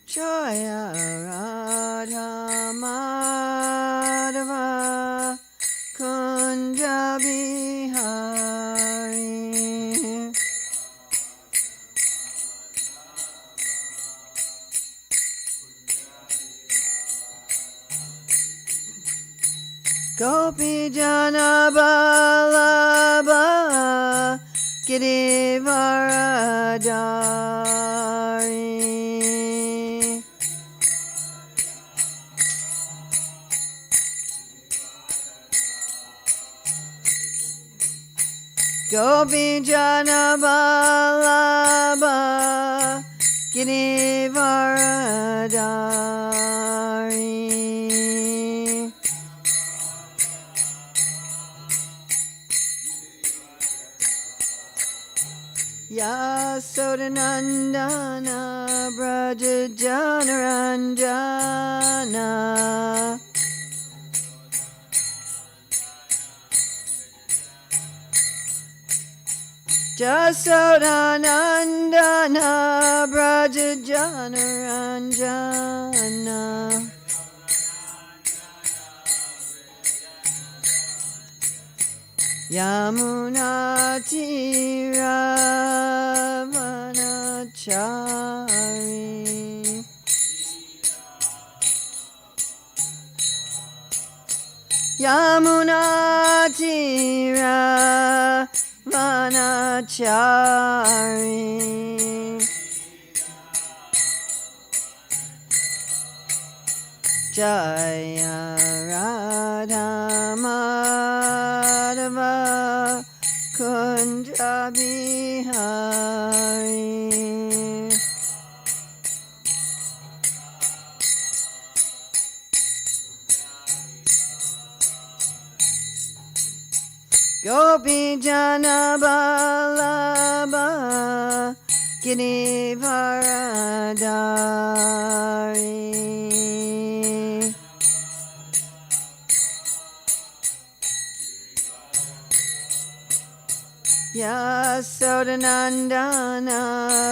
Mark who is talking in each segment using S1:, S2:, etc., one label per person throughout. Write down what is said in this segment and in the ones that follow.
S1: Jaya Radha Madhava Kunja Bihari. Gopi Jana Balabha Girivaradari. Gopi Jana Balabha Girivaradari. Yasodanandana Braja Janaranjana. Jasodanandana Braja Janaranjana. Yamuna Tira Vanachari. Yamuna Tira Vanachari. Jaya Radha Madhava Kunja Bihari. Gopi Jana Balabha Girivaradari. Yasodanandana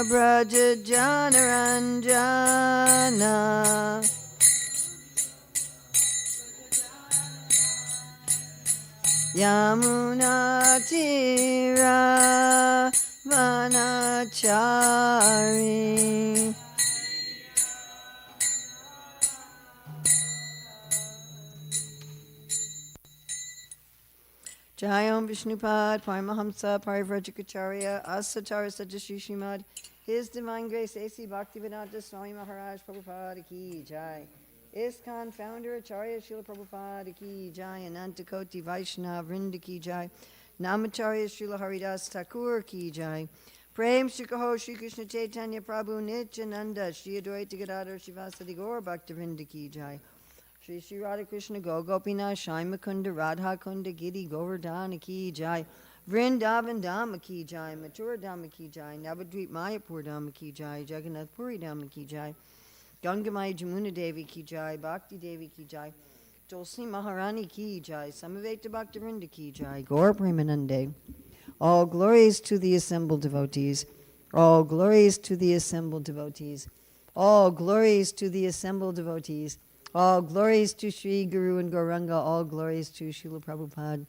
S1: Braja Janaranjana. Yamuna Tira Vanachari. Jayam Vishnupad, Paramahamsa, Parivrajikacharya, Asatara Sajashishimad, His Divine Grace, A.C. Bhaktivedanta Swami Maharaj Prabhupada Ki Jai. ISKCON founder Acharya Srila Prabhupada Ki Jai, Anantakoti Vaishnava Vrinda Ki Jai, Namacharya Srila Haridas Thakur Ki Jai, Prem Shikaho Shri Krishna Chaitanya Prabhu Nityananda, Shri Advaita Gadadhar Shivasadi Gaur Bhaktivinoda Ki Jai, Shri Shri Radha Krishna Go Gopinath Shai Mukunda Radha Kunda Giri Govardhana Ki Jai, Vrindavan Dhamma Ki Jai, Mathura Dhamma Ki Jai, Navadvip Mayapur Dhamma Ki Jai, Jagannath Puri Dhamma Ki Jai, Gangamai Jamuna Devi Ki Jai, Bhakti Devi Ki Jai, Tulsi Maharani Ki Jai, Samaveta Bhaktivinoda Ki Jai, Gaur Premanande. All glories to the assembled devotees. All glories to the assembled devotees. All glories to the assembled devotees. All glories to Sri Guru and Gauranga. All glories to Srila Prabhupada.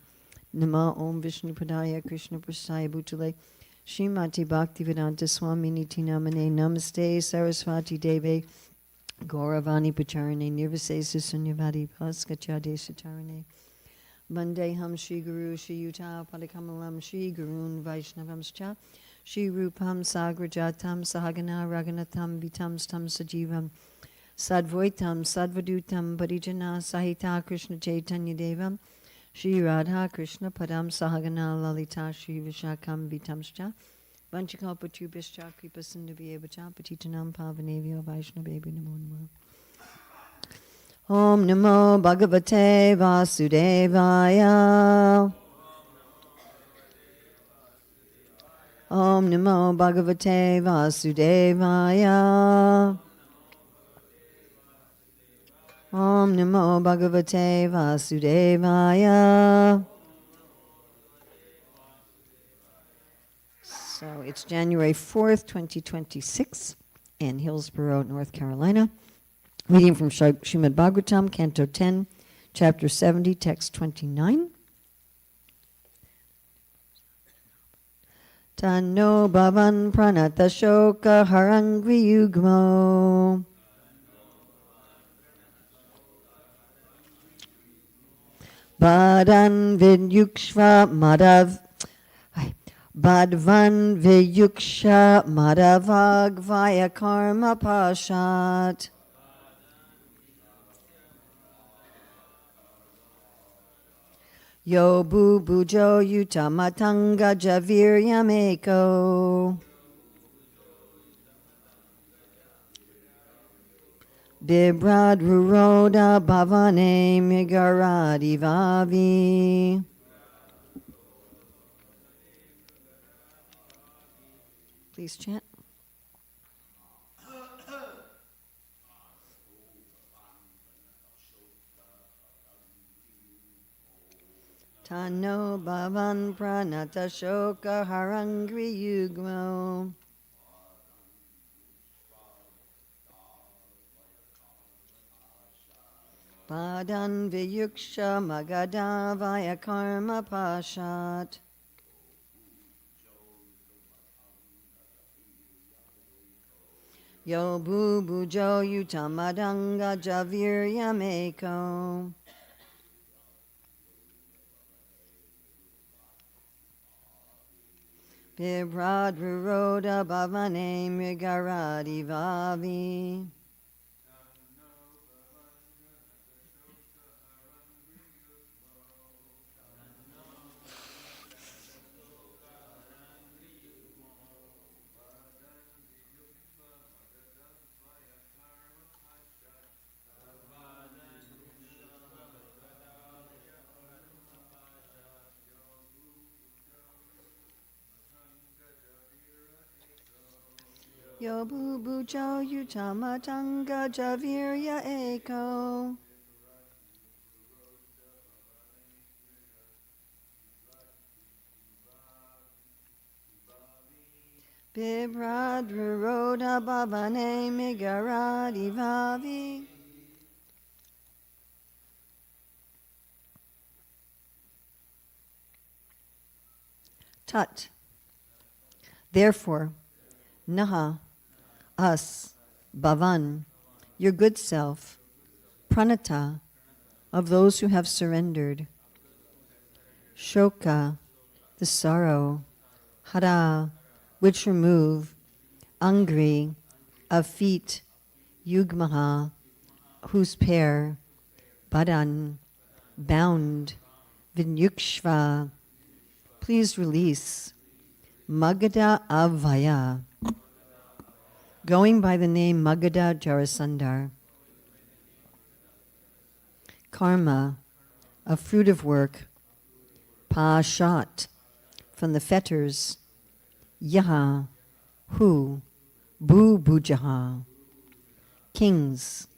S1: Nama Om Vishnu Padaya Krishna Prasaya Bhutale Srimati Bhaktivedanta Swami Niti Namane Namaste Saraswati Deve Gauravani Pacharane Nirvasesa Sunyavadi Paskachade Satarane Vandeham Shri Guru Shri Yuta Padakamalam Shri Gurun Vaishnavamscha Shri Rupam Sagrajatam Sahagana Raganatam Vitam Stam Sajivam Sadvoitam Sadvadutam Parijana Sahita Krishna Chaitanya Devam Shri Radha Krishna Padam Sahagana Lalita Shri Vishakam Vitamscha Vanchakapatubhishcha Kripa Sindhavyevacha Patitanam Pavanevyo Vaishnavevi Namo Namo. Om Namo Bhagavate Vasudevaya. Om Namo Bhagavate Vasudevaya. Om Namo Bhagavate Vasudevaya. So it's January 4th, 2026, in Hillsborough, North Carolina. Reading from Srimad Bhagavatam, Canto 10, Chapter 70, Text 29. Tanno bhavan pranata shoka harangri yugmo. Badan vidyukshva madav. Badvan vidyuksha madavag vaya karma pashat. Yo bubujo yutamatanga javiryameko. Bibrad ruroda bhavane migaradi vavi. Please chant. Tanno bhavan pranata shoka harangri yugmo. Padan viyuksha magada vaya karma pashat. Yo bubujo yutamadanga javiryameko. Bibrad ruroda bhavane mrigaradi vavi. Yo bubujo yutamatanga javirya eko. Bibrad ruroda bhavane migaradi vavi. Tat. Therefore, Naha, us, Bhavan, your good self, Pranata, of those who have surrendered, Shoka, the sorrow, Hara, which remove, Angri, of feet, Yugmaha, whose pair, Badan, bound, Vinyukshva, please release, Magadha Avaya, going by the name Magadha Jarasandhar. Karma, a fruit of work. Pashat, from the fetters. Yaha, who. Bubujaha, kings.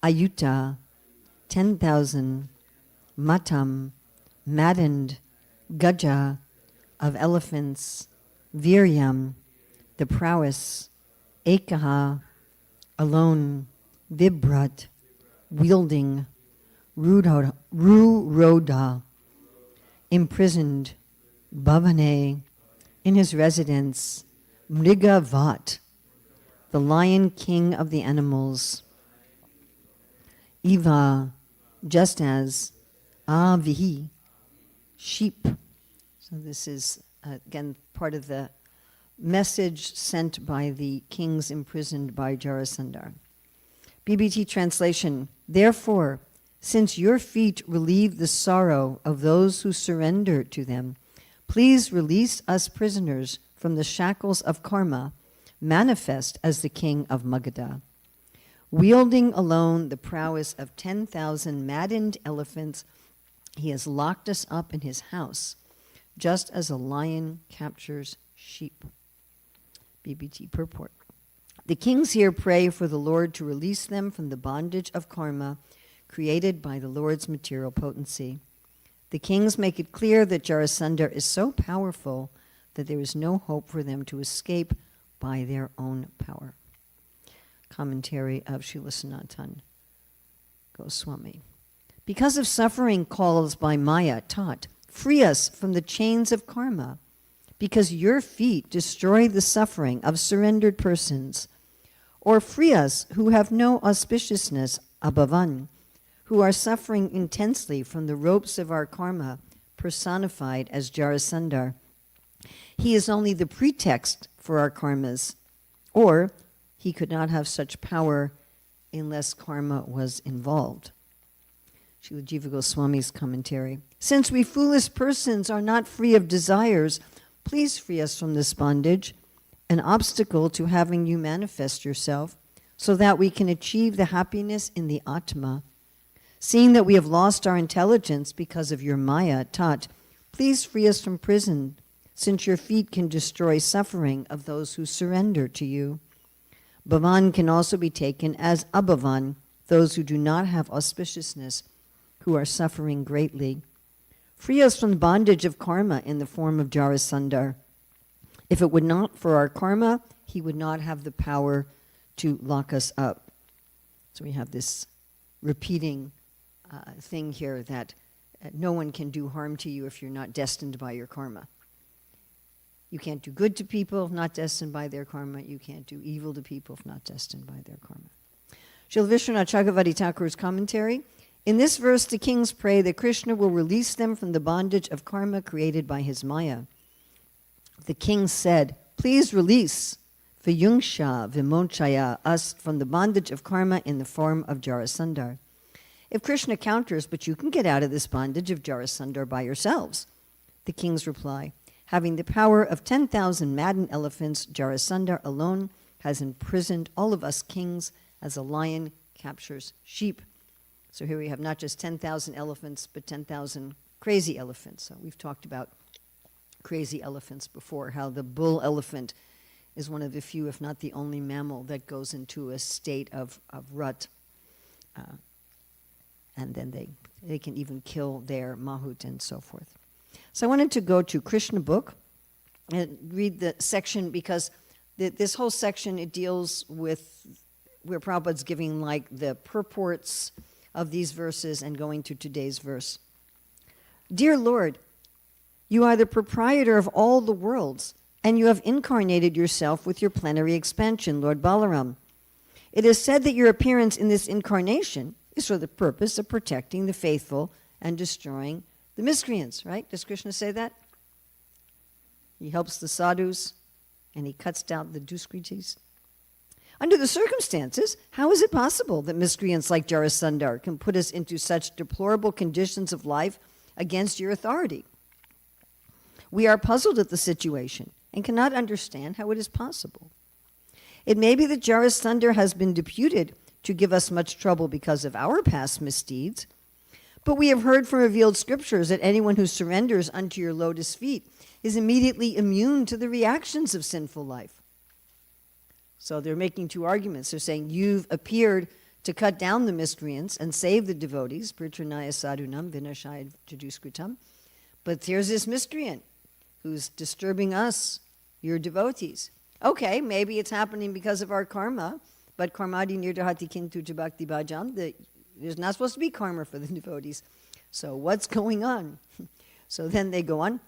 S1: Ayuta, 10,000. Matam, maddened. Gaja, of elephants. Viryam, the prowess. Ekaha, alone. Vibrat, wielding. Ruroda, imprisoned. Bhavane, in his residence. Mrigavat, the lion king of the animals. Eva, just as. Avihi, sheep. So this is, again, part of the message sent by the kings imprisoned by Jarasandhar. BBT translation, therefore, since your feet relieve the sorrow of those who surrender to them, please release us prisoners from the shackles of karma, manifest as the king of Magadha. Wielding alone the prowess of 10,000 maddened elephants, he has locked us up in his house, just as a lion captures sheep. BBT purport. The kings here pray for the Lord to release them from the bondage of karma created by the Lord's material potency. The kings make it clear that Jarasandhar is so powerful that there is no hope for them to escape by their own power. commentary of Srila Sanatana Goswami. Because of suffering caused by Maya taught, free us from the chains of karma, because your feet destroy the suffering of surrendered persons. Or free us who have no auspiciousness, abhavan, who are suffering intensely from the ropes of our karma, personified as Jarasandhar. He is only the pretext for our karmas, or he could not have such power unless karma was involved. Srila Jiva Goswami's commentary. Since we foolish persons are not free of desires, please free us from this bondage, an obstacle to having you manifest yourself, so that we can achieve the happiness in the Atma. Seeing that we have lost our intelligence because of your Maya taught, please free us from prison, since your feet can destroy suffering of those who surrender to you. Bhavan can also be taken as abhavan, those who do not have auspiciousness, who are suffering greatly. Free us from bondage of karma in the form of Jarasandhar. If it would not for our karma, he would not have the power to lock us up. So we have this repeating thing here that no one can do harm to you if you're not destined by your karma. You can't do good to people if not destined by their karma. You can't do evil to people if not destined by their karma. Srila Vishwanath Chakravarti Thakur's commentary. In this verse, the kings pray that Krishna will release them from the bondage of karma created by his Maya. The king said, please release Vyungsha Vimonchaya us from the bondage of karma in the form of Jarasandhar. If Krishna counters, but you can get out of this bondage of Jarasandhar by yourselves. The kings reply, having the power of 10,000 maddened elephants, Jarasandhar alone has imprisoned all of us kings as a lion captures sheep. So here we have not just 10,000 elephants, but 10,000 crazy elephants. So we've talked about crazy elephants before, how the bull elephant is one of the few, if not the only mammal that goes into a state of rut. And then they can even kill their mahut and so forth. So I wanted to go to Krishna book and read the section because this whole section, it deals with where Prabhupada's giving like the purports of these verses and going to today's verse. Dear Lord, you are the proprietor of all the worlds, and you have incarnated yourself with your plenary expansion, Lord Balaram. It is said that your appearance in this incarnation is for the purpose of protecting the faithful and destroying the miscreants, right? Does Krishna say that? He helps the sadhus, and he cuts down the duskritis. Under the circumstances, how is it possible that miscreants like Jarasandhar can put us into such deplorable conditions of life against your authority? We are puzzled at the situation and cannot understand how it is possible. It may be that Jarasandhar has been deputed to give us much trouble because of our past misdeeds, but we have heard from revealed scriptures that anyone who surrenders unto your lotus feet is immediately immune to the reactions of sinful life. So they're making two arguments. They're saying you've appeared to cut down the miscreants and save the devotees, pritranaya sadhunam vinashaya jaduskritam, but here's this miscreant who's disturbing us, your devotees. Okay, maybe it's happening because of our karma, but karmadi nirdahati kintu jabhakti bhajam, there's not supposed to be karma for the devotees. So what's going on? So then they go on,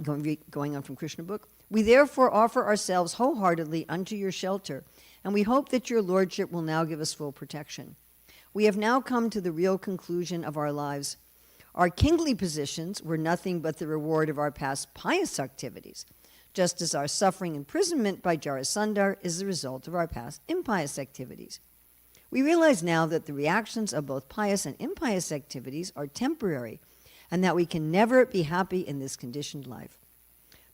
S1: going on from Krishna book. We therefore offer ourselves wholeheartedly unto your shelter, and we hope that your lordship will now give us full protection. We have now come to the real conclusion of our lives. Our kingly positions were nothing but the reward of our past pious activities, just as our suffering imprisonment by Jarasandhar is the result of our past impious activities. We realize now that the reactions of both pious and impious activities are temporary, and that we can never be happy in this conditioned life.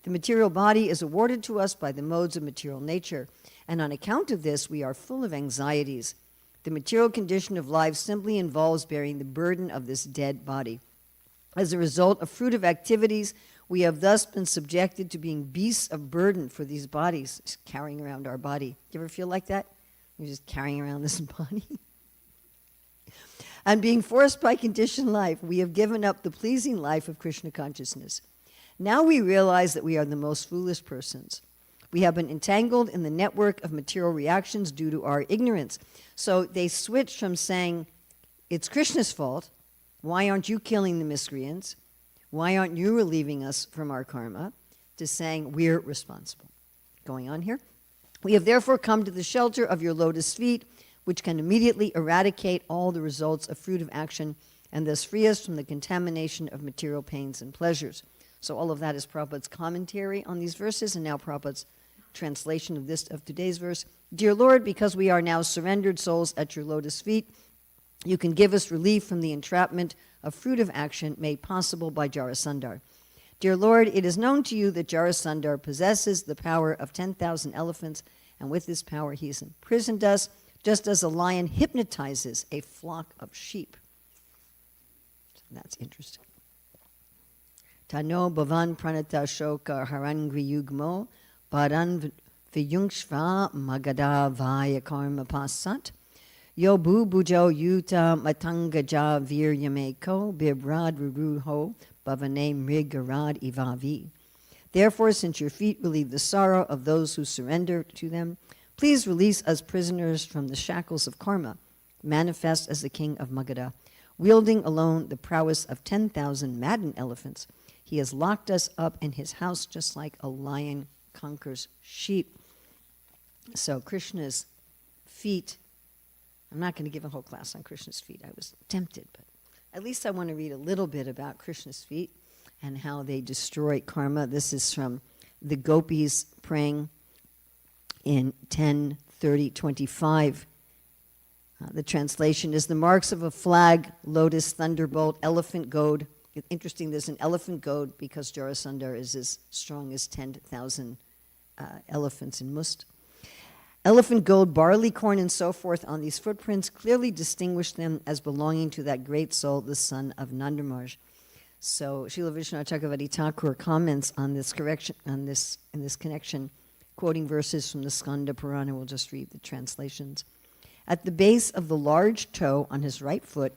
S1: The material body is awarded to us by the modes of material nature, and on account of this, we are full of anxieties. The material condition of life simply involves bearing the burden of this dead body. As a result of fruitive activities, we have thus been subjected to being beasts of burden for these bodies, just carrying around our body. Do you ever feel like that? You're just carrying around this body. And being forced by conditioned life, we have given up the pleasing life of Krishna consciousness. Now we realize that we are the most foolish persons. We have been entangled in the network of material reactions due to our ignorance. So they switched from saying, it's Krishna's fault. Why aren't you killing the miscreants? Why aren't you relieving us from our karma? To saying, we're responsible. Going on here. We have therefore come to the shelter of your lotus feet, which can immediately eradicate all the results of fruit of action and thus free us from the contamination of material pains and pleasures. So all of that is Prabhupada's commentary on these verses, and now Prabhupada's translation of today's verse. Dear Lord, because we are now surrendered souls at your lotus feet, you can give us relief from the entrapment of fruit of action made possible by Jarasandhar. Dear Lord, it is known to you that Jarasandhar possesses the power of 10,000 elephants, and with this power he has imprisoned us, just as a lion hypnotizes a flock of sheep. So that's interesting. Tano bhavan pranata shoka harangri yugmo paran viyungshva magada vaya karma pasat yo bujo yuta matangaja viryameko bibrad ruruho bhavane mrigarad ivavi. Therefore, since your feet relieve the sorrow of those who surrender to them, please release us prisoners from the shackles of karma, manifest as the king of Magadha. Wielding alone the prowess of 10,000 maddened elephants, he has locked us up in his house just like a lion conquers sheep. So Krishna's feet, I'm not going to give a whole class on Krishna's feet. I was tempted, but at least I want to read a little bit about Krishna's feet and how they destroy karma. This is from the gopis praying in 10:30:25. The translation is the marks of a flag, lotus, thunderbolt, elephant goad. Interesting, there's an elephant goad because Jarasandhar is as strong as 10,000 elephants in Must. Elephant goad, barley corn, and so forth on these footprints clearly distinguish them as belonging to that great soul, the son of Nandamarj. So Srila Vishnu Chakravarti Thakur comments on this correction, in this connection, quoting verses from the Skanda Purana. We'll just read the translations. At the base of the large toe on his right foot,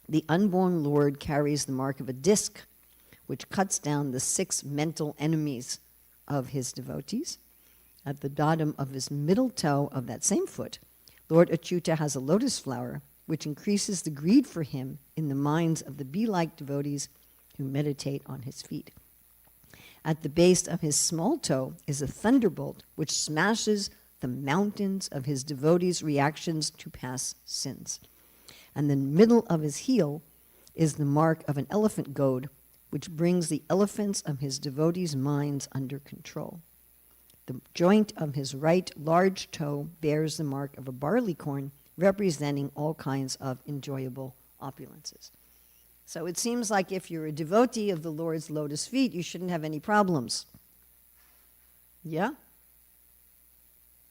S1: the unborn Lord carries the mark of a disc, which cuts down the 6 mental enemies of his devotees. At the bottom of his middle toe of that same foot, Lord Achyuta has a lotus flower, which increases the greed for him in the minds of the bee-like devotees who meditate on his feet. At the base of his small toe is a thunderbolt, which smashes the mountains of his devotees' reactions to past sins. And the middle of his heel is the mark of an elephant goad, which brings the elephants of his devotees' minds under control. The joint of his right large toe bears the mark of a barley corn, representing all kinds of enjoyable opulences. So it seems like if you're a devotee of the Lord's lotus feet, you shouldn't have any problems. Yeah?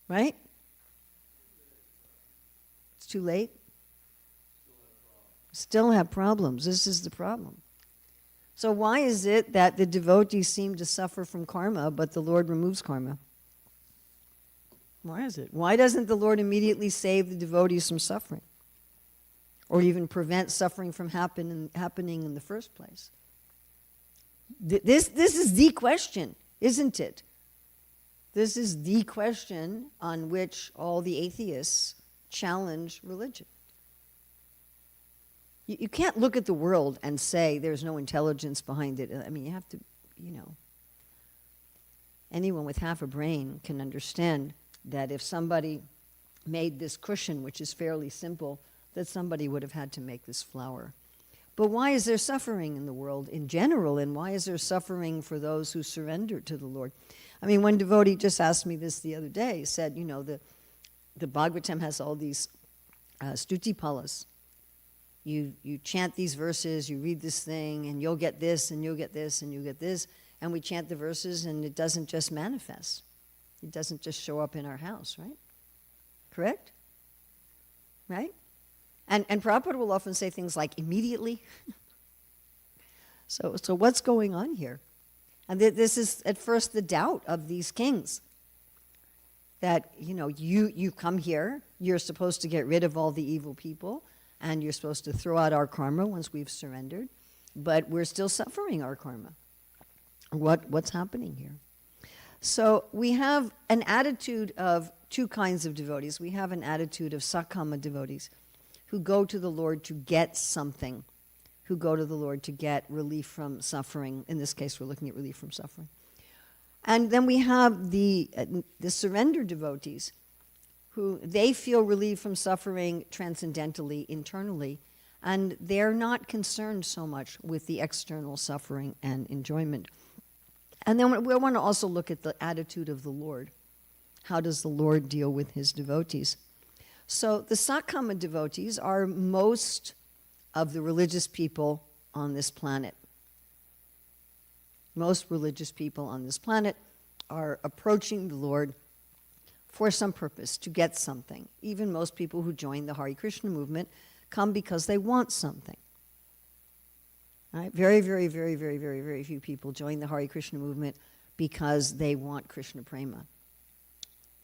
S1: Right? It's too late? Still have problems. This is the problem. So why is it that the devotees seem to suffer from karma, but the Lord removes karma? Why is it? Why doesn't the Lord immediately save the devotees from suffering? Or even prevent suffering from happening in the first place? This is the question, isn't it? This is the question on which all the atheists challenge religion. You can't look at the world and say there's no intelligence behind it. I mean, you have to, anyone with half a brain can understand that if somebody made this cushion, which is fairly simple, that somebody would have had to make this flower. But why is there suffering in the world in general, and why is there suffering for those who surrender to the Lord? I mean, one devotee just asked me this the other day, said, the Bhagavatam has all these stutipalas. You chant these verses, you read this thing, and you'll get this, and you'll get this, and you'll get this, and we chant the verses, and it doesn't just manifest. It doesn't just show up in our house, right? Correct? Right? And Prabhupada will often say things like, immediately. So what's going on here? And this is at first the doubt of these kings. That, you come here, you're supposed to get rid of all the evil people, and you're supposed to throw out our karma once we've surrendered, but we're still suffering our karma. What's happening here? So we have an attitude of two kinds of devotees. We have an attitude of sakama devotees who go to the Lord to get something, who go to the Lord to get relief from suffering. In this case, we're looking at relief from suffering. And then we have the surrender devotees who they feel relief from suffering transcendentally, internally, and they're not concerned so much with the external suffering and enjoyment. And then we want to also look at the attitude of the Lord. How does the Lord deal with his devotees? So the Sakama devotees are most of the religious people on this planet. Most religious people on this planet are approaching the Lord for some purpose, to get something. Even most people who join the Hare Krishna movement come because they want something. Right? Very, very, very, very, very, very few people join the Hare Krishna movement because they want Krishna prema.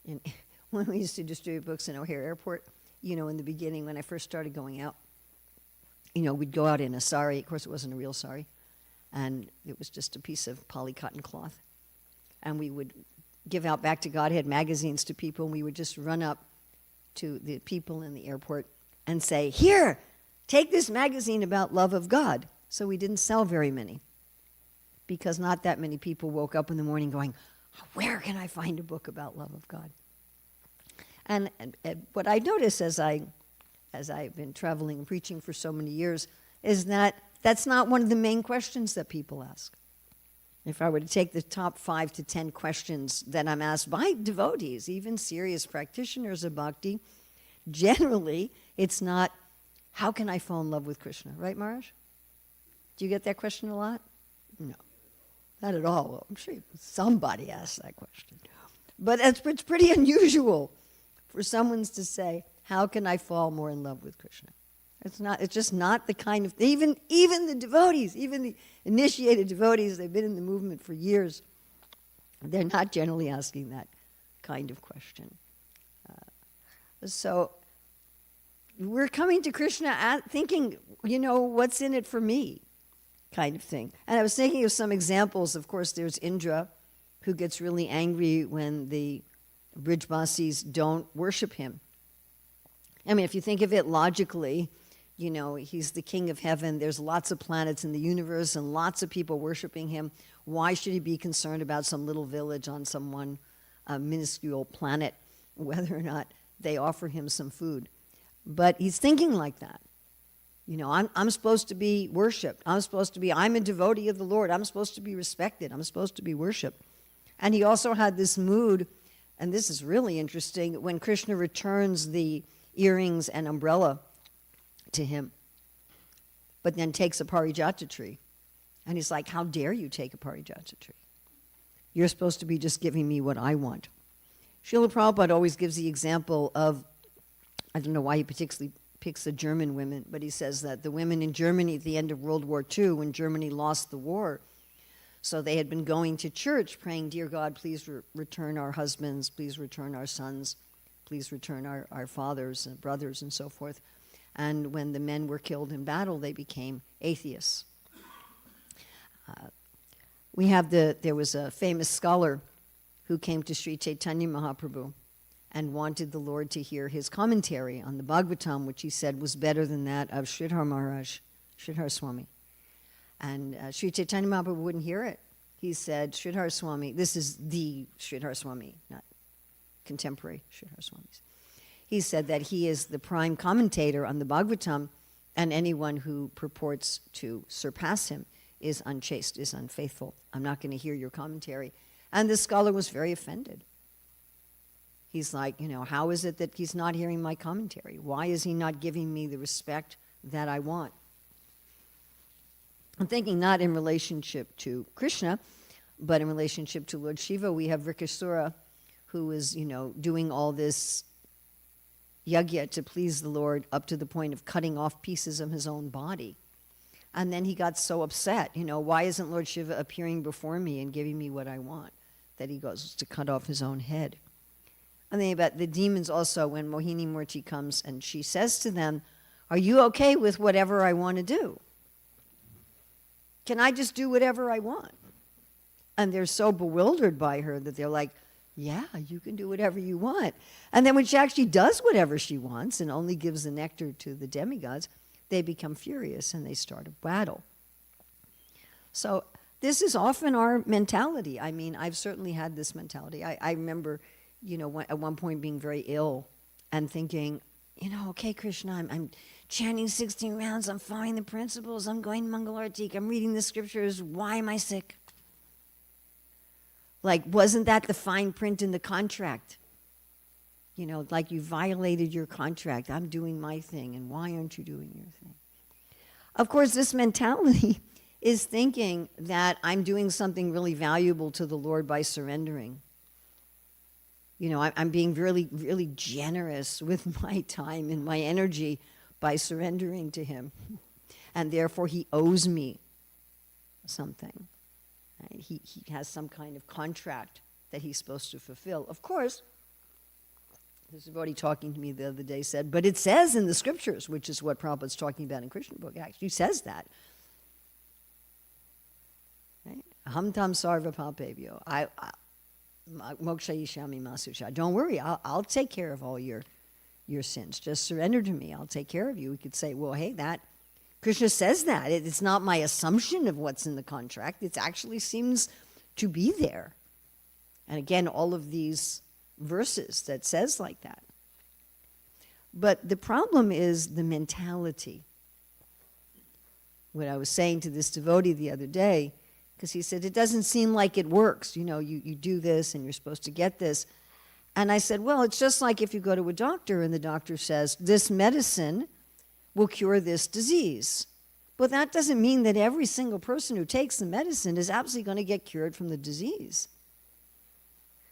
S1: And when we used to distribute books in O'Hare Airport, in the beginning when I first started going out, we'd go out in a sari. Of course, it wasn't a real sari. And it was just a piece of poly cotton cloth. And we would give out Back to Godhead magazines to people, and we would just run up to the people in the airport and say, "Here, take this magazine about love of God." So we didn't sell very many, because not that many people woke up in the morning going, "Where can I find a book about love of God?" And what I notice as I've been traveling and preaching for so many years is that that's not one of the main questions that people ask. If I were to take the top 5 to 10 questions that I'm asked by devotees, even serious practitioners of bhakti, generally it's not, how can I fall in love with Krishna? Right, Maharaj? Do you get that question a lot? No, not at all. Well, I'm sure somebody asks that question. But it's pretty unusual for someone to say, how can I fall more in love with Krishna? It's just not the kind of, even the devotees, even the initiated devotees, they've been in the movement for years, they're not generally asking that kind of question. So we're coming to Krishna thinking, what's in it for me, kind of thing. And I was thinking of some examples. Of course, there's Indra, who gets really angry when the Brijbasis don't worship him. I mean, if you think of it logically, he's the king of heaven. There's lots of planets in the universe and lots of people worshiping him. Why should he be concerned about some little village on some one minuscule planet, whether or not they offer him some food? But he's thinking like that. I'm supposed to be worshipped. I'm a devotee of the Lord. I'm supposed to be respected. I'm supposed to be worshipped. And he also had this mood, and this is really interesting, when Krishna returns the earrings and umbrella to him, but then takes a parijata tree. And he's like, how dare you take a parijata tree? You're supposed to be just giving me what I want. Srila Prabhupada always gives the example of, I don't know why he particularly picks the German women, but he says that the women in Germany at the end of World War II, when Germany lost the war, so they had been going to church praying, dear God, please return our husbands, please return our sons, please return our fathers and brothers and so forth. And when the men were killed in battle, they became atheists. There was a famous scholar who came to Sri Chaitanya Mahaprabhu and wanted the Lord to hear his commentary on the Bhagavatam, which he said was better than that of Sridhar Maharaj, Sridhar Swami. And Sri Chaitanya Mahaprabhu wouldn't hear it. He said, Sridhar Swami, this is the Sridhar Swami, not contemporary Sridhar Swamis. He said that he is the prime commentator on the Bhagavatam, and anyone who purports to surpass him is unchaste, is unfaithful. I'm not going to hear your commentary. And the scholar was very offended. He's like, how is it that he's not hearing my commentary? Why is he not giving me the respect that I want? I'm thinking not in relationship to Krishna, but in relationship to Lord Shiva. We have Vrikasura, who is, doing all this yajna to please the Lord up to the point of cutting off pieces of his own body. And then he got so upset, why isn't Lord Shiva appearing before me and giving me what I want? That he goes to cut off his own head. And then about the demons also, when Mohini Murti comes and she says to them, are you okay with whatever I want to do? Can I just do whatever I want? And they're so bewildered by her that they're like, yeah, you can do whatever you want. And then when she actually does whatever she wants and only gives the nectar to the demigods, they become furious and they start a battle. So this is often our mentality. I mean, I've certainly had this mentality. I remember, at one point being very ill and thinking, okay, Krishna, I'm chanting 16 rounds, I'm following the principles, I'm going Mangalartik, I'm reading the scriptures, why am I sick? Like, wasn't that the fine print in the contract? Like you violated your contract, I'm doing my thing, and why aren't you doing your thing? Of course, this mentality is thinking that I'm doing something really valuable to the Lord by surrendering. I'm being really, really generous with my time and my energy by surrendering to him. And therefore, he owes me something. Right? He has some kind of contract that he's supposed to fulfill. Of course, this devotee talking to me the other day said, but it says in the scriptures, which is what Prabhupada's talking about in Krishna book, actually says that. Right? Aham tam sarva papebhyo. Moksha yishami masucha. Don't worry, I'll take care of all your sins. Just surrender to me. I'll take care of you. We could say, well, hey, that Krishna says that. It's not my assumption of what's in the contract. It actually seems to be there. And again, all of these verses that says like that. But the problem is the mentality. What I was saying to this devotee the other day, because he said, it doesn't seem like it works. You do this and you're supposed to get this. And I said, well, it's just like if you go to a doctor and the doctor says, this medicine will cure this disease. But that doesn't mean that every single person who takes the medicine is absolutely going to get cured from the disease.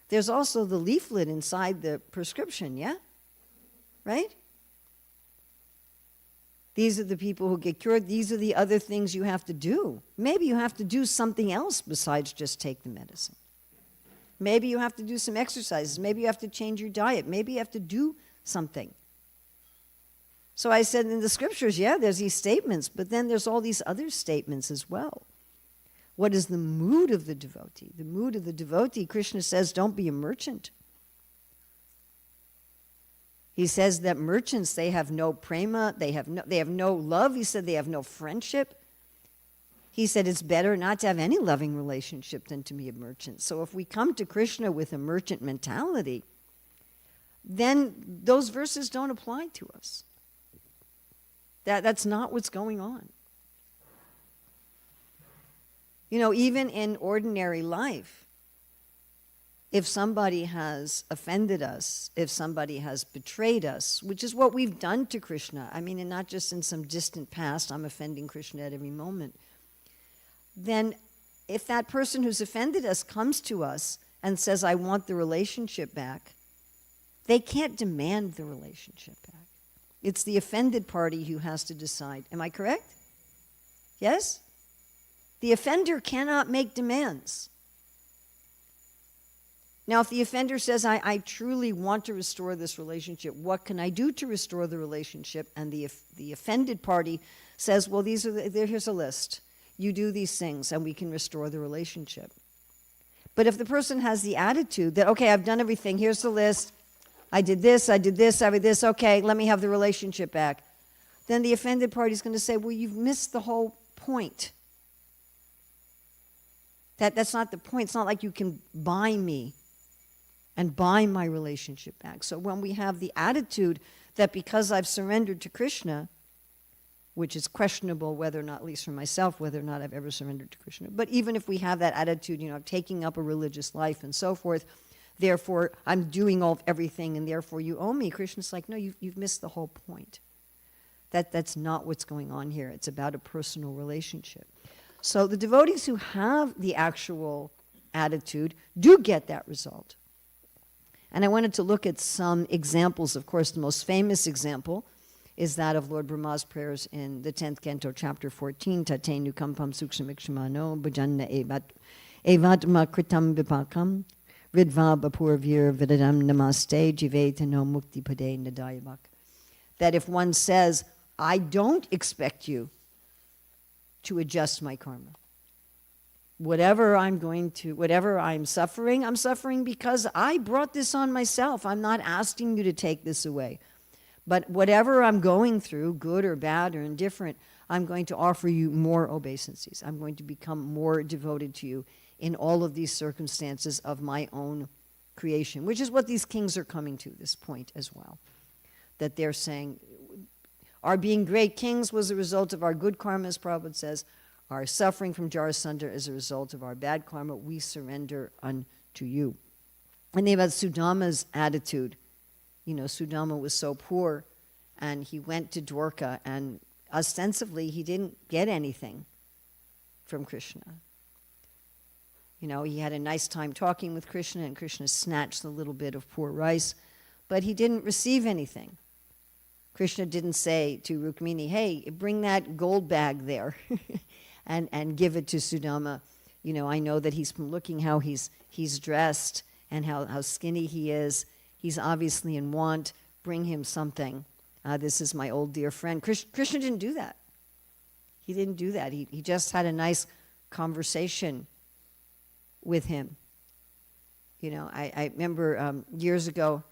S1: There's also the leaflet inside the prescription, yeah? Right? These are the people who get cured. These are the other things you have to do. Maybe you have to do something else besides just take the medicine. Maybe you have to do some exercises. Maybe you have to change your diet. Maybe you have to do something. So I said in the scriptures, yeah, there's these statements, but then there's all these other statements as well. What is the mood of the devotee? The mood of the devotee, Krishna says, don't be a merchant. He says that merchants, they have no prema, they have no love. He said they have no friendship. He said it's better not to have any loving relationship than to be a merchant. So if we come to Krishna with a merchant mentality, then those verses don't apply to us. That's not what's going on. Even in ordinary life, if somebody has offended us, if somebody has betrayed us, which is what we've done to Krishna, and not just in some distant past, I'm offending Krishna at every moment, then if that person who's offended us comes to us and says, I want the relationship back, they can't demand the relationship back. It's the offended party who has to decide. Am I correct? Yes? The offender cannot make demands. Now, if the offender says, I truly want to restore this relationship, what can I do to restore the relationship? And the offended party says, well, here's a list. You do these things and we can restore the relationship. But if the person has the attitude that, okay, I've done everything, here's the list, I did this, I did this, okay, let me have the relationship back, then the offended party is going to say, well, you've missed the whole point. That's not the point. It's not like you can buy me and buy my relationship back. So when we have the attitude that because I've surrendered to Krishna, which is questionable whether or not, at least for myself, whether or not I've ever surrendered to Krishna, but even if we have that attitude, of taking up a religious life and so forth, therefore I'm doing everything and therefore you owe me, Krishna's like, no, you've missed the whole point. That's not what's going on here. It's about a personal relationship. So the devotees who have the actual attitude do get that result. And I wanted to look at some examples. Of course, the most famous example is that of Lord Brahma's prayers in the 10th canto, chapter 14, Tate nukampam sukshamikshamano bhajanna evatma kritam vipakam ridva bapurvir vidadam namaste jivetano mukti pade nadayavak. That if one says, I don't expect you to adjust my karma, whatever I'm suffering because I brought this on myself. I'm not asking you to take this away. But whatever I'm going through, good or bad or indifferent, I'm going to offer you more obeisances. I'm going to become more devoted to you in all of these circumstances of my own creation, which is what these kings are coming to this point as well. That they're saying, our being great kings was a result of our good karma, as Prabhupada says. Our suffering from Jarasandha is a result of our bad karma. We surrender unto you. And think about Sudama's attitude. You know, Sudama was so poor, and he went to Dwarka, and ostensibly he didn't get anything from Krishna. You know, he had a nice time talking with Krishna, and Krishna snatched a little bit of poor rice, but he didn't receive anything. Krishna didn't say to Rukmini, hey, bring that gold bag there and give it to Sudama. You know, I know that he's looking how he's dressed and how skinny he is. He's obviously in want. Bring him something. This is my old dear friend. Krishna didn't do that. He didn't do that. He just had a nice conversation with him. You know, I remember years ago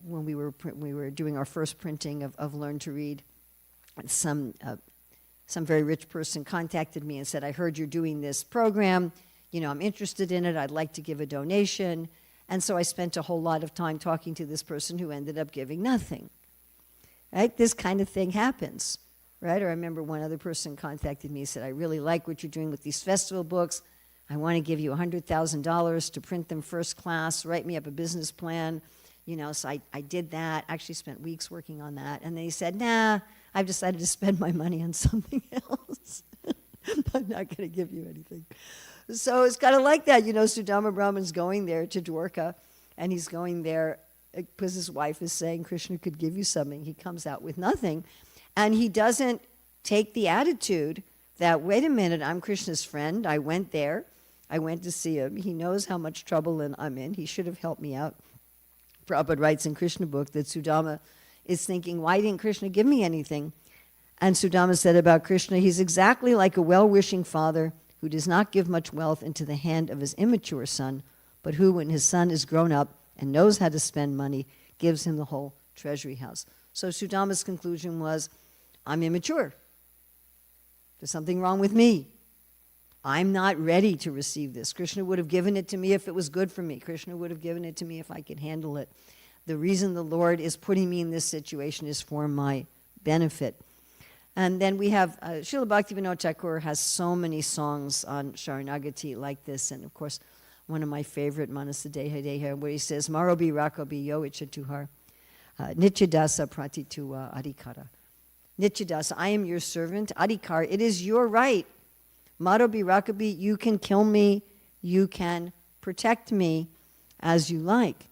S1: when we were doing our first printing of Learn to Read, some very rich person contacted me and said, I heard you're doing this program. You know, I'm interested in it. I'd like to give a donation. And so I spent a whole lot of time talking to this person who ended up giving nothing. Right? This kind of thing happens. Right? Or I remember one other person contacted me and said, I really like what you're doing with these festival books. I want to give you $100,000 to print them first class, write me up a business plan. You know, so I did that, actually spent weeks working on that. And then he said, nah, I've decided to spend my money on something else. I'm not going to give you anything. So it's kind of like that. You know, Sudama Brahman's going there to Dwarka, and he's going there because his wife is saying Krishna could give you something. He comes out with nothing. And he doesn't take the attitude that, wait a minute, I'm Krishna's friend. I went there. I went to see him. He knows how much trouble I'm in. He should have helped me out. Prabhupada writes in Krishna book that Sudama is thinking, why didn't Krishna give me anything? And Sudama said about Krishna, he's exactly like a well-wishing father who does not give much wealth into the hand of his immature son, but who, when his son is grown up and knows how to spend money, gives him the whole treasury house. So Sudama's conclusion was, I'm immature. There's something wrong with me. I'm not ready to receive this. Krishna would have given it to me if it was good for me. Krishna would have given it to me if I could handle it. The reason the Lord is putting me in this situation is for my benefit. And then we have, Srila Bhaktivinoda Thakur has so many songs on Sharanagati like this. And of course, one of my favorite, Manasadeha Deha, where he says, Marobi Rakabi Yo Ichatuhar, Nityadasa Pratitua Adhikara. Nityadasa, I am your servant. Adhikar, it is your right. Marobi Rakabi, you can kill me, you can protect me as you like.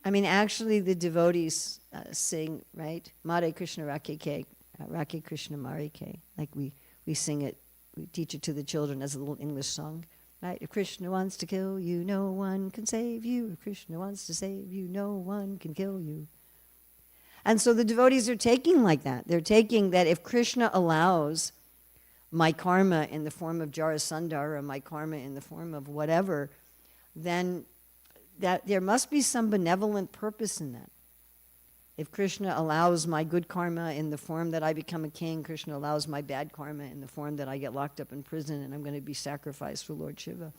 S1: I mean, actually, the devotees sing, right? Mare Krishna Rakeke, Rake Krishna Marike. Like we sing it, we teach it to the children as a little English song, right? If Krishna wants to kill you, no one can save you. If Krishna wants to save you, no one can kill you. And so the devotees are taking like that. They're taking that if Krishna allows my karma in the form of Jarasandha or my karma in the form of whatever, then that there must be some benevolent purpose in that. If Krishna allows my good karma in the form that I become a king, Krishna allows my bad karma in the form that I get locked up in prison and I'm going to be sacrificed for Lord Shiva.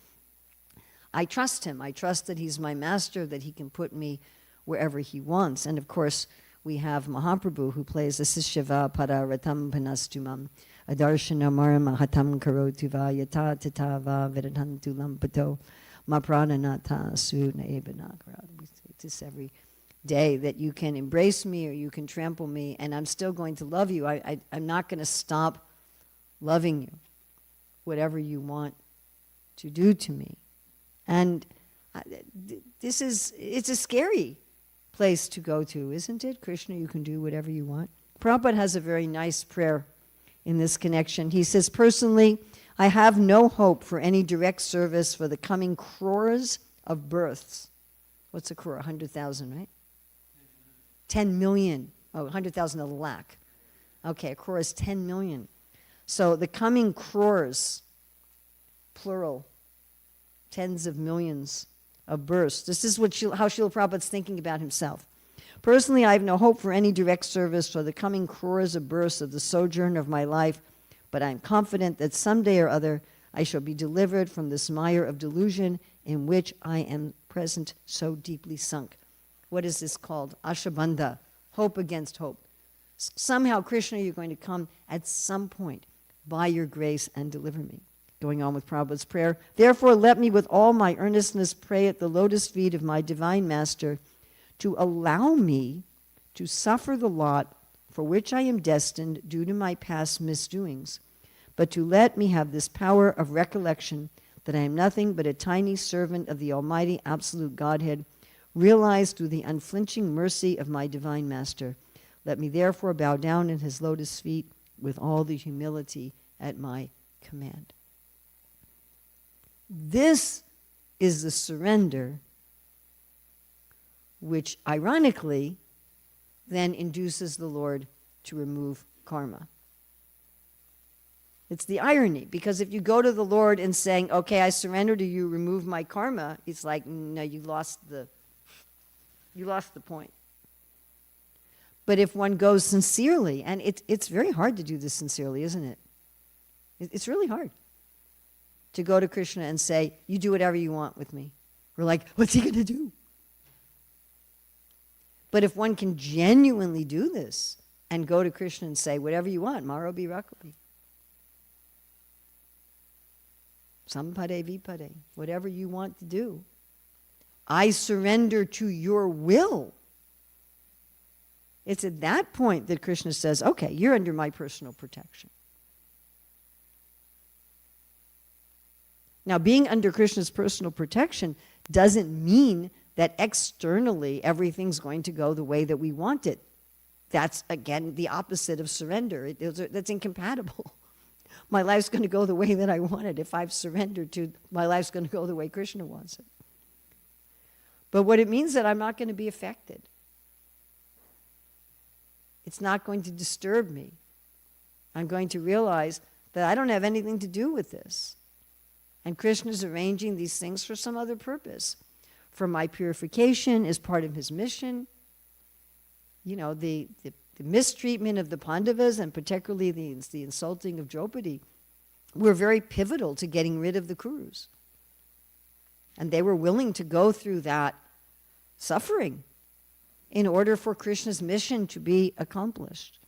S1: I trust him. I trust that he's my master, that he can put me wherever he wants. And of course, we have Mahaprabhu who plays This is Shiva Para Ratam Panastumam Adarshana Mahatam Karotuva Yata Tatava Vedantu Lampato Maprananata Suna Ebanakara. We say this every day, that you can embrace me or you can trample me, and I'm still going to love you. I'm not going to stop loving you, whatever you want to do to me. And it's a scary place to go to, isn't it? Krishna, you can do whatever you want. Prabhupada has a very nice prayer in this connection. He says, personally, I have no hope for any direct service for the coming crores of births. What's a crore? 100,000, right? 10 million. Oh, 100,000 a lakh. Okay, a crore is 10 million. So the coming crores plural, tens of millions of births. This is how Srila Prabhupada's thinking about himself. Personally, I have no hope for any direct service for the coming crores of births of the sojourn of my life, but I am confident that someday or other I shall be delivered from this mire of delusion in which I am present so deeply sunk. What is this called? Ashabandha, hope against hope. Somehow, Krishna, you're going to come at some point by your grace and deliver me. Going on with Prabhupada's prayer. Therefore, let me with all my earnestness pray at the lotus feet of my divine master to allow me to suffer the lot for which I am destined due to my past misdoings, but to let me have this power of recollection that I am nothing but a tiny servant of the Almighty Absolute Godhead, realized through the unflinching mercy of my divine master. Let me therefore bow down at his lotus feet with all the humility at my command. This is the surrender which, ironically, then induces the Lord to remove karma. It's the irony, because if you go to the Lord and saying, okay, I surrender to you, remove my karma, it's like, no, you lost the point. But if one goes sincerely, and it's very hard to do this sincerely, isn't it? It's really hard to go to Krishna and say, you do whatever you want with me. We're like, what's he going to do? But if one can genuinely do this and go to Krishna and say, whatever you want, Marobi Rakobi. Sampade vipade, whatever you want to do. I surrender to your will. It's at that point that Krishna says, okay, you're under my personal protection. Now, being under Krishna's personal protection doesn't mean that externally everything's going to go the way that we want it. That's, again, the opposite of surrender. That's incompatible. My life's going to go the way that I want it. If I've surrendered to, my life's going to go the way Krishna wants it. But what it means is that I'm not going to be affected. It's not going to disturb me. I'm going to realize that I don't have anything to do with this. And Krishna's arranging these things for some other purpose. For my purification is part of his mission. You know, the mistreatment of the Pandavas, and particularly the insulting of Draupadi, were very pivotal to getting rid of the Kurus. And they were willing to go through that suffering in order for Krishna's mission to be accomplished.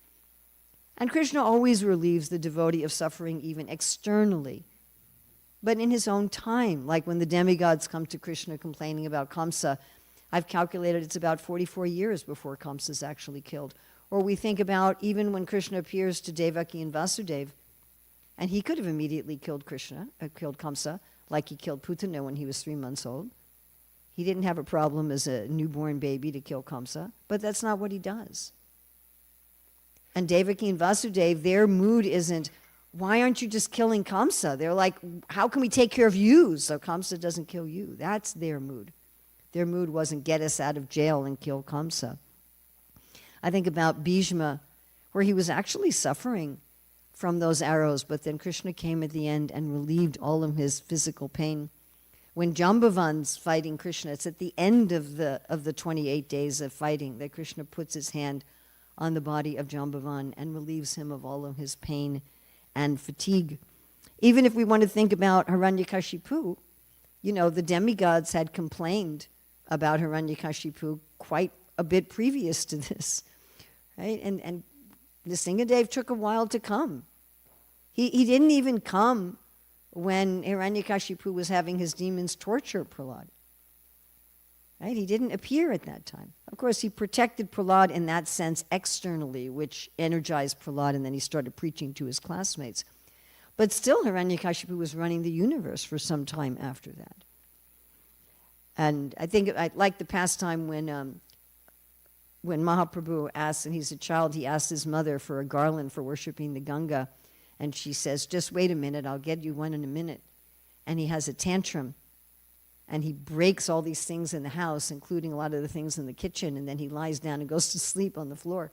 S1: And Krishna always relieves the devotee of suffering even externally, but in his own time, like when the demigods come to Krishna complaining about Kamsa. I've calculated it's about 44 years before Kamsa is actually killed. Or we think about even when Krishna appears to Devaki and Vasudeva, and he could have immediately killed Kamsa, like he killed Putana when he was 3 months old. He didn't have a problem as a newborn baby to kill Kamsa, but that's not what he does. And Devaki and Vasudeva, their mood isn't, why aren't you just killing Kamsa? They're like, how can we take care of you so Kamsa doesn't kill you? That's their mood. Their mood wasn't get us out of jail and kill Kamsa. I think about Bhishma, where he was actually suffering from those arrows, but then Krishna came at the end and relieved all of his physical pain. When Jambavan's fighting Krishna, it's at the end of the 28 days of fighting that Krishna puts his hand on the body of Jambavan and relieves him of all of his pain and fatigue. Even if we want to think about Hiranyakashipu, you know, the demigods had complained about Hiranyakashipu quite a bit previous to this, right? And Nrsimhadev took a while to come. He didn't even come when Hiranyakashipu was having his demons torture Prahlad. Right? He didn't appear at that time. Of course, he protected Prahlad in that sense externally, which energized Prahlad, and then he started preaching to his classmates. But still, Hiranyakashipu was running the universe for some time after that. And I think I like the pastime when Mahaprabhu asks, and he's a child, he asks his mother for a garland for worshiping the Ganga, and she says, just wait a minute, I'll get you one in a minute. And he has a tantrum, and he breaks all these things in the house, including a lot of the things in the kitchen, and then he lies down and goes to sleep on the floor.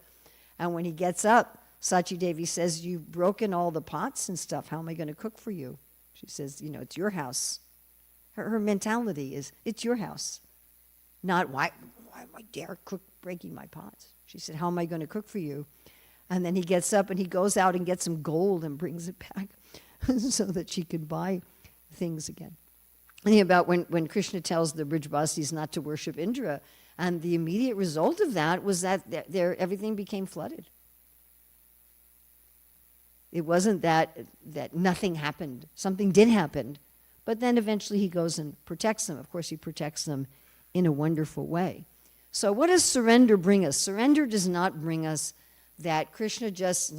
S1: And when he gets up, Sachi Devi says, you've broken all the pots and stuff, how am I going to cook for you? She says, it's your house. Her mentality is, it's your house. Not, why am I dare cook breaking my pots? She said, how am I going to cook for you? And then he gets up and he goes out and gets some gold and brings it back so that she can buy things again. And about when Krishna tells the Brijbasis not to worship Indra, and the immediate result of that was that everything became flooded. It wasn't that nothing happened. Something did happen. But then eventually he goes and protects them. Of course, he protects them in a wonderful way. So what does surrender bring us? Surrender does not bring us that Krishna just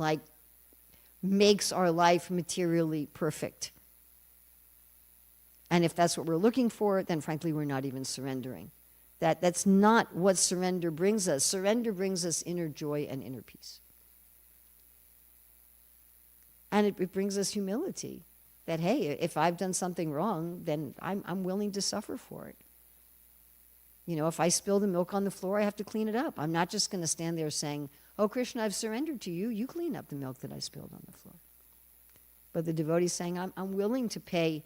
S1: makes our life materially perfect. And if that's what we're looking for, then frankly, we're not even surrendering. That's not what surrender brings us. Surrender brings us inner joy and inner peace. And it brings us humility. That, hey, if I've done something wrong, then I'm willing to suffer for it. If I spill the milk on the floor, I have to clean it up. I'm not just going to stand there saying, oh, Krishna, I've surrendered to you. You clean up the milk that I spilled on the floor. But the devotee is saying, I'm willing to pay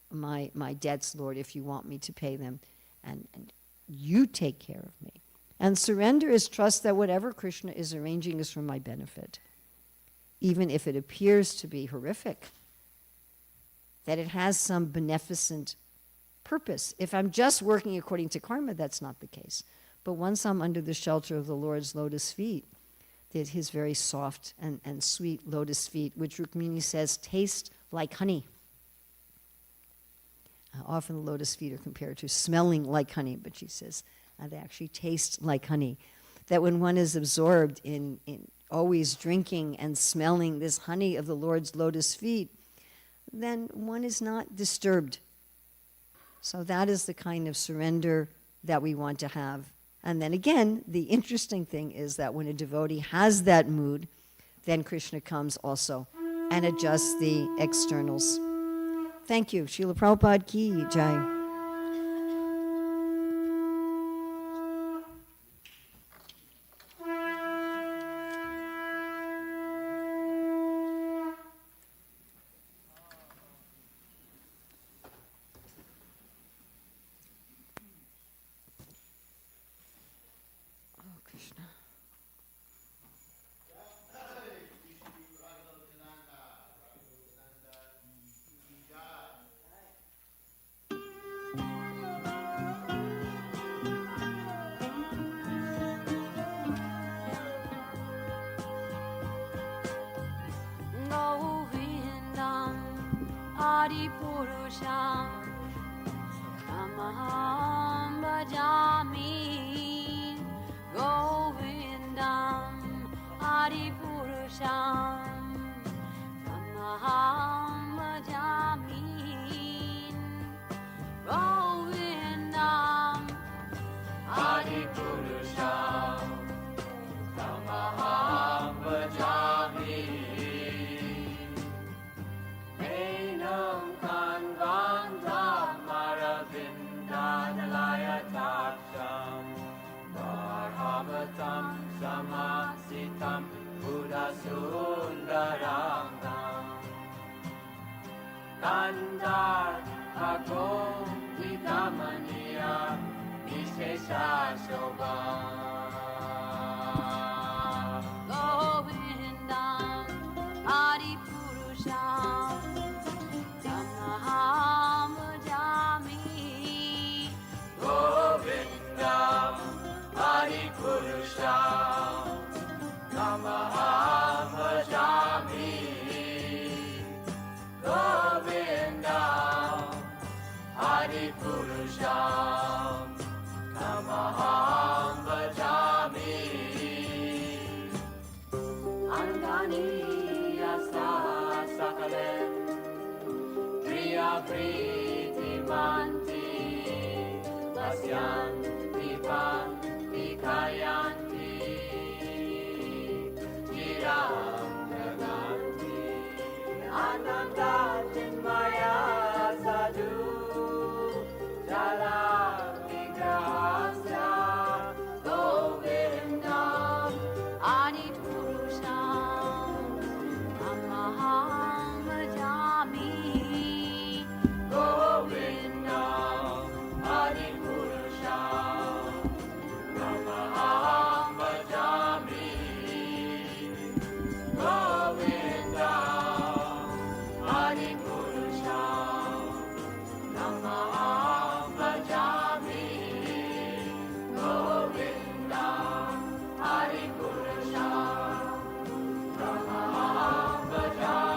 S1: my debts, Lord, if you want me to pay them. And you take care of me. And surrender is trust that whatever Krishna is arranging is for my benefit. Even if it appears to be horrific. That it has some beneficent purpose. If I'm just working according to karma, that's not the case. But once I'm under the shelter of the Lord's lotus feet, that his very soft and sweet lotus feet, which Rukmini says taste like honey. Often the lotus feet are compared to smelling like honey, but she says they actually taste like honey. That when one is absorbed in always drinking and smelling this honey of the Lord's lotus feet, then one is not disturbed. So that is the kind of surrender that we want to have. And then again, the interesting thing is that when a devotee has that mood, then Krishna comes also and adjusts the externals. Thank you. Srila Prabhupada ki jai.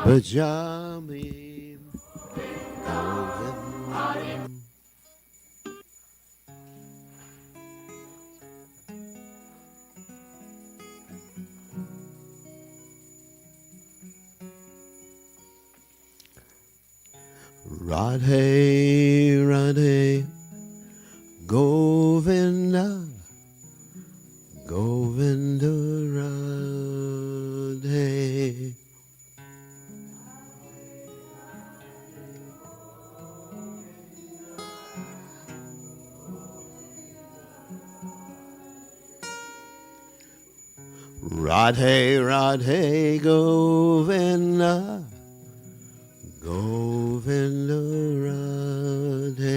S2: Pajami Govinda. Radhe, Radhe, Govinda, Govinda, Radhe. Radhe, Radhe, Govinda, Govinda, Radhe.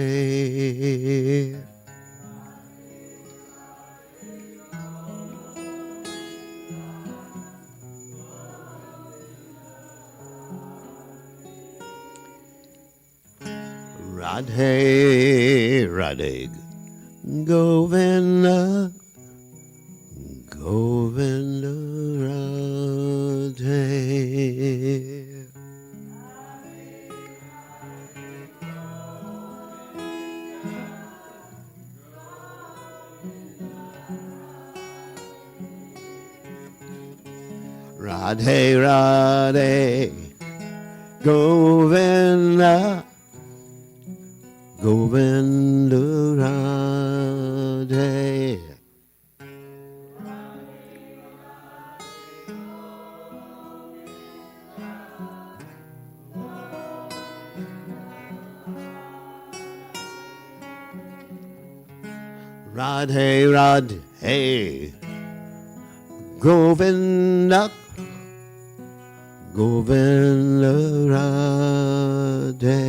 S2: Radhe, Radhe, Govinda, Govinda, Radhe. Radhe, Radhe, Govinda, Govinda, Radhe. Radhe, Radhe, Govinda, Govinda, Radhe.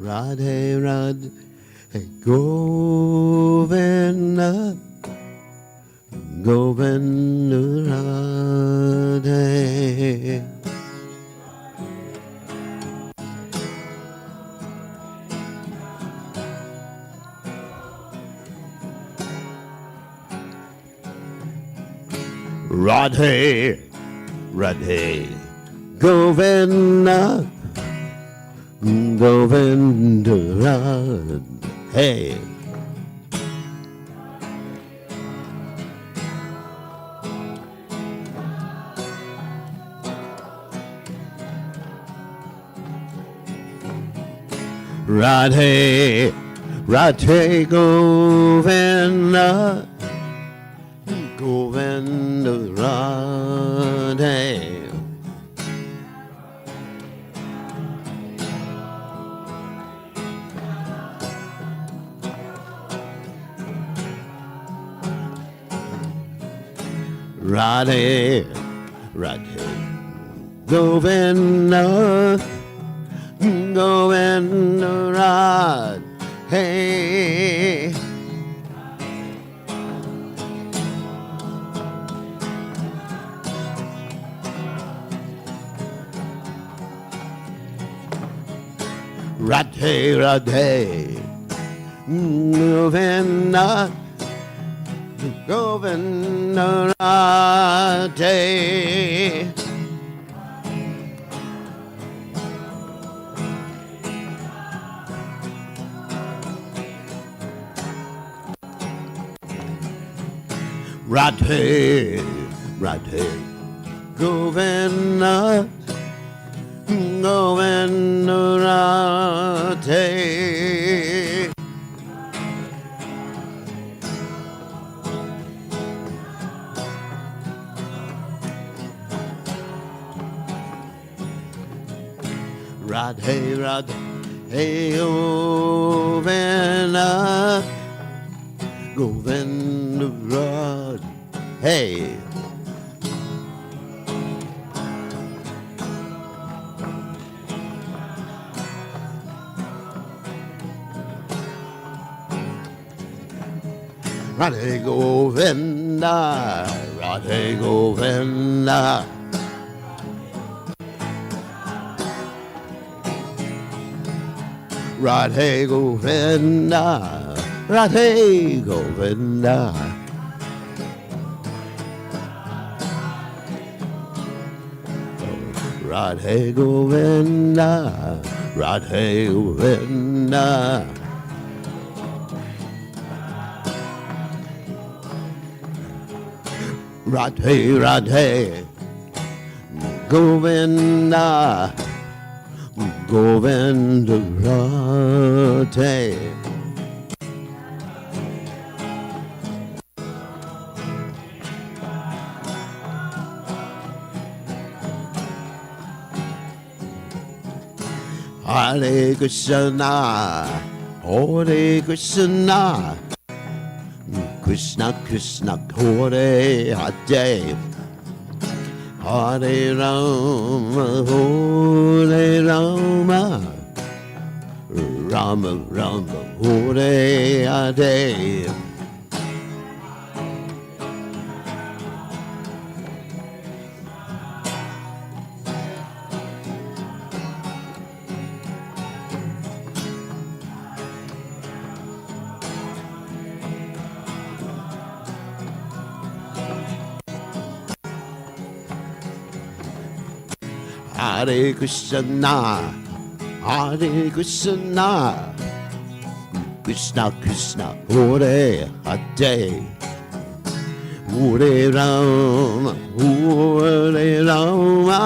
S2: Radhe, Radhe, Govinda, Govinda, Radhe. Radhe, Radhe, Govinda, Govinda, Radhe. Radhe, Radhe, Govinda, Govinda, Radhe. Radhe, Radhe, Govinda, Govinda, Radhe. Radhe, Radhe, Govinda, Govinda, Radhe. Radhe, Radhe, Govinda, Govinda, Radhe. Radhe, Radhe, Govinda, Govinda, Radhe. Radhe Govinda, Radhe Govinda. Radhe Govinda, Radhe Govinda. Radhe Govinda, Radhe Govinda. Radhe Radhe Govinda, Govinda Radhe. Hare Krishna, Hare Krishna, Krishna Krishna, Hare Hare, Hare Rama, Hare Rama, Rama Rama, Hare Hare. Hare Krishna, Hare Krishna, Krishna Krishna, Hare Hare, Hare Rama, Hare Rama,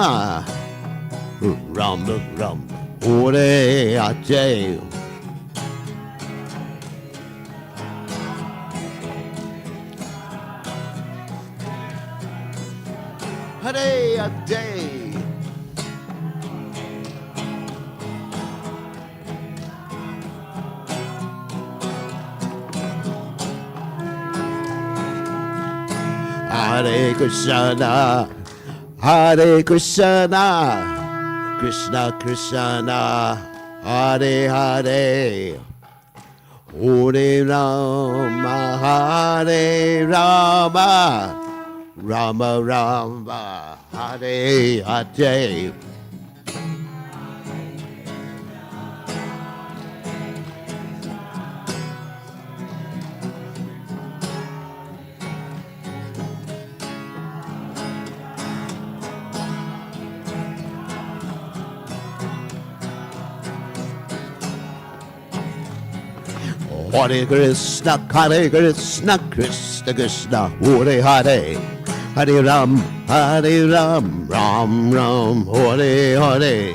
S2: Rama Rama, Hare Hare. Hare Hare. Hare Krishna, Hare Krishna, Krishna Krishna, Hare Hare, Hare Rama, Hare Rama, Rama Rama, Hare Hare. Hare Krishna, Hare Krishna, Krishna Krishna, Hare Hare, Hare Ram, Ram Ram, Hare Hare.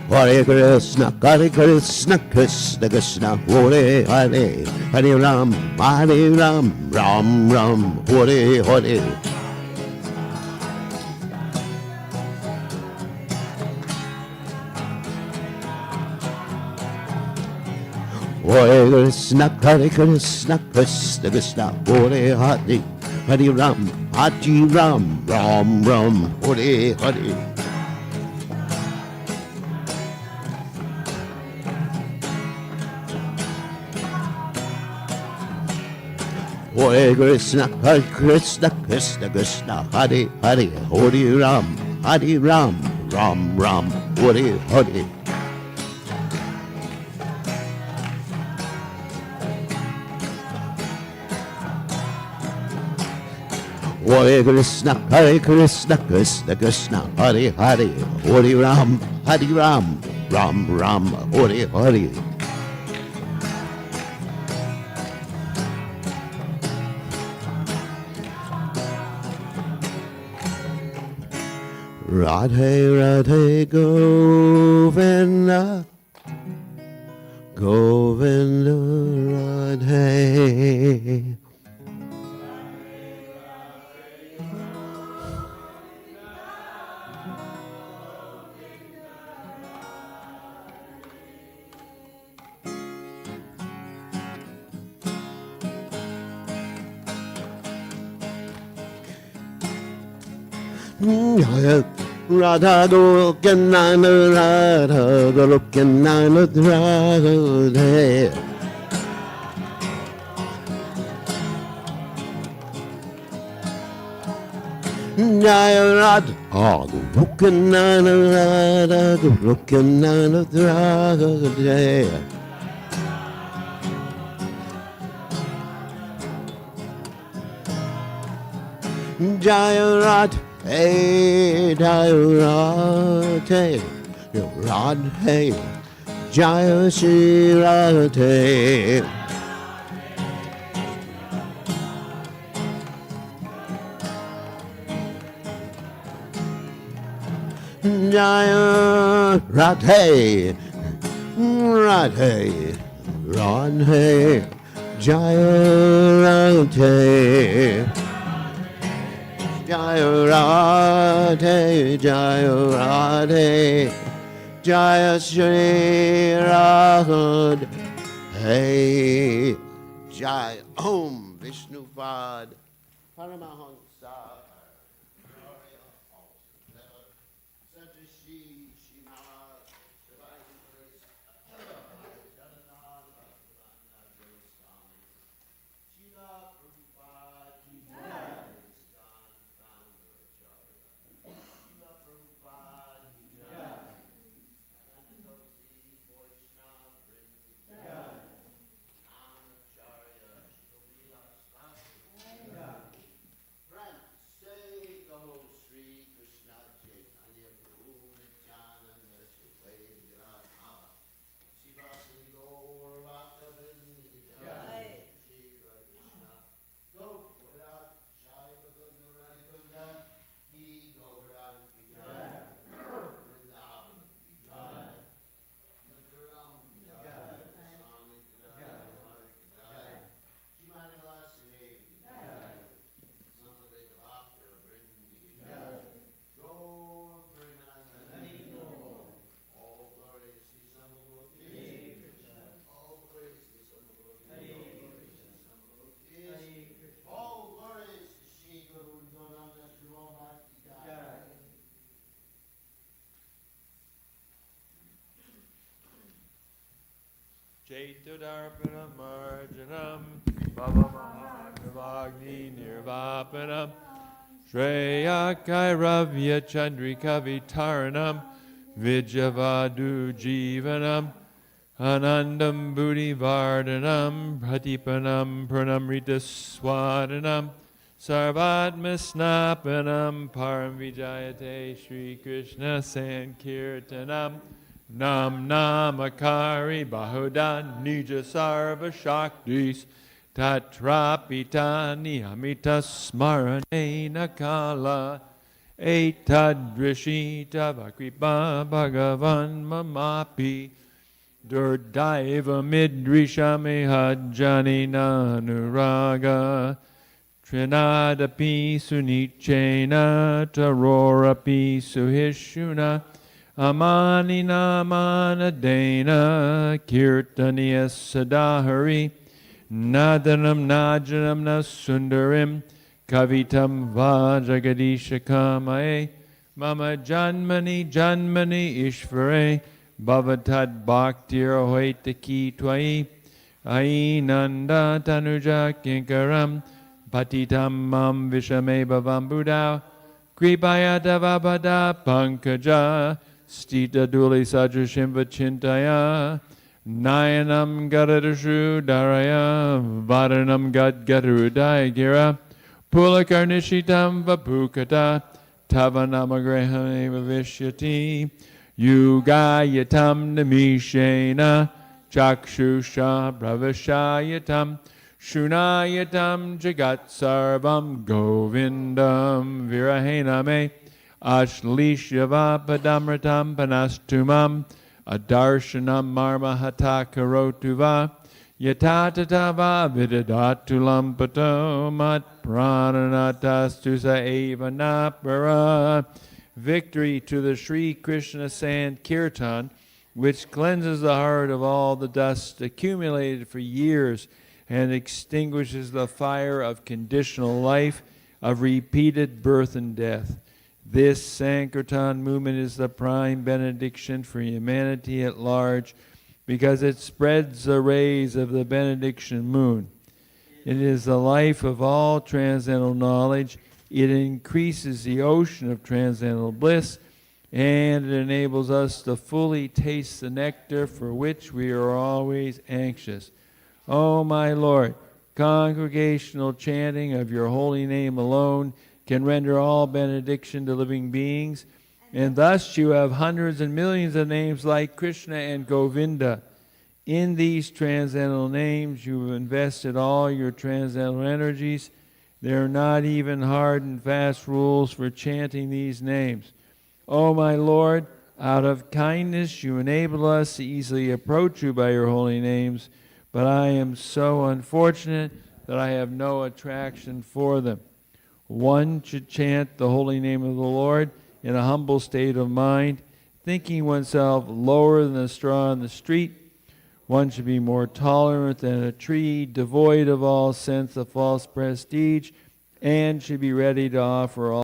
S2: Hare Krishna, Krishna Krishna, Hare Hare, Hare Ram, Ram Ram, Hare Hare. Hare Krishna, Krishna Krishna, Hare Hare, Hare Ram, Ram Ram, Hare Hare. Hare Krishna, Krishna Krishna, Hare Hare, Hare Ram, Ram Ram, Hare Hare. Hare Krishna, Krishna Krishna, Hare Hare, Hare Ram, Ram Ram, Hare Hare. Radhe Radhe Govinda, Govinda Radhe. Radha Goloka Radha Goloka Radha. Jaya Radha Goloka Nana Radha Goloka Nana Radha Jaya Jaya Radha Hey Jaya Radha Radha Jaya Shri Radha Jaya Radhe Radhe Radhe Jaya Radhe Jaya Radhe Jaya Radhe Jaya Shri Radhe Jaya Om Vishnupad Paramahansa
S3: Chaitudarpanam Marjanam Bhavamahagni Nirvapanam Shreya Kairavya Chandrika Vitaranam Vijavadu Jivanam Anandam Buddhi Vardhanam Pratipanam Pranamrita Swadanam Sarvatmasnapanam Param Vijayate Shri Krishna Sankirtanam Nam Namakari Bahudan Nija Sarva Shaktis Tatrapitani Amita Smarane Nakala Etadrishita Vakripa Bhagavan Mamapi Durdaiva Midrishame Hajjani Nanuraga Trinadapi Sunichena Tarorapi Suhishuna Amani Namana Dana Kirtaniya Sadahari Nadanam Najanam Nasundarim Kavitam Vajagadisha Kamae Mama Janmani Janmani Ishvare Bhavatad Bhaktir Hoitaki Twai Ainanda Tanuja Kinkaram Patitam Mam Vishame Bhavam Buddha Kripaya Davabada Pankaja Stita Duli Sadrashim Vachintaya Nayanam Gadadashu Daraya Vadanam Gadgadurudaya Gira Pulakarnishitam Vapukata Tavanamagrahame Vishyati Yugayatam Namishena Chakshusha Bravashayatam Shunayatam Jagat Sarvam Govindam Virahename Ashlishyava Padamratam Panastumam Adarshanam Marmahata Karotuva Yatatatava Vidadatulam Pato Mat Prananatastusa Eva Napara. Victory to the Sri Krishna Sankirtan, which cleanses the heart of all the dust accumulated for years and extinguishes the fire of conditional life, of repeated birth and death. This Sankirtan movement is the prime benediction for humanity at large because it spreads the rays of the benediction moon. It is the life of all transcendental knowledge It increases the ocean of transcendental bliss, and it enables us to fully taste the nectar for which we are always anxious. O my Lord, congregational chanting of your holy name alone can render all benediction to living beings, and thus you have hundreds and millions of names like Krishna and Govinda. In these transcendental names you have invested all your transcendental energies. There are not even hard and fast rules for chanting these names. O my Lord, out of kindness you enable us to easily approach you by your holy names, but I am so unfortunate that I have no attraction for them. One should chant the holy name of the Lord in a humble state of mind, thinking oneself lower than a straw in the street. One should be more tolerant than a tree, devoid of all sense of false prestige, and should be ready to offer all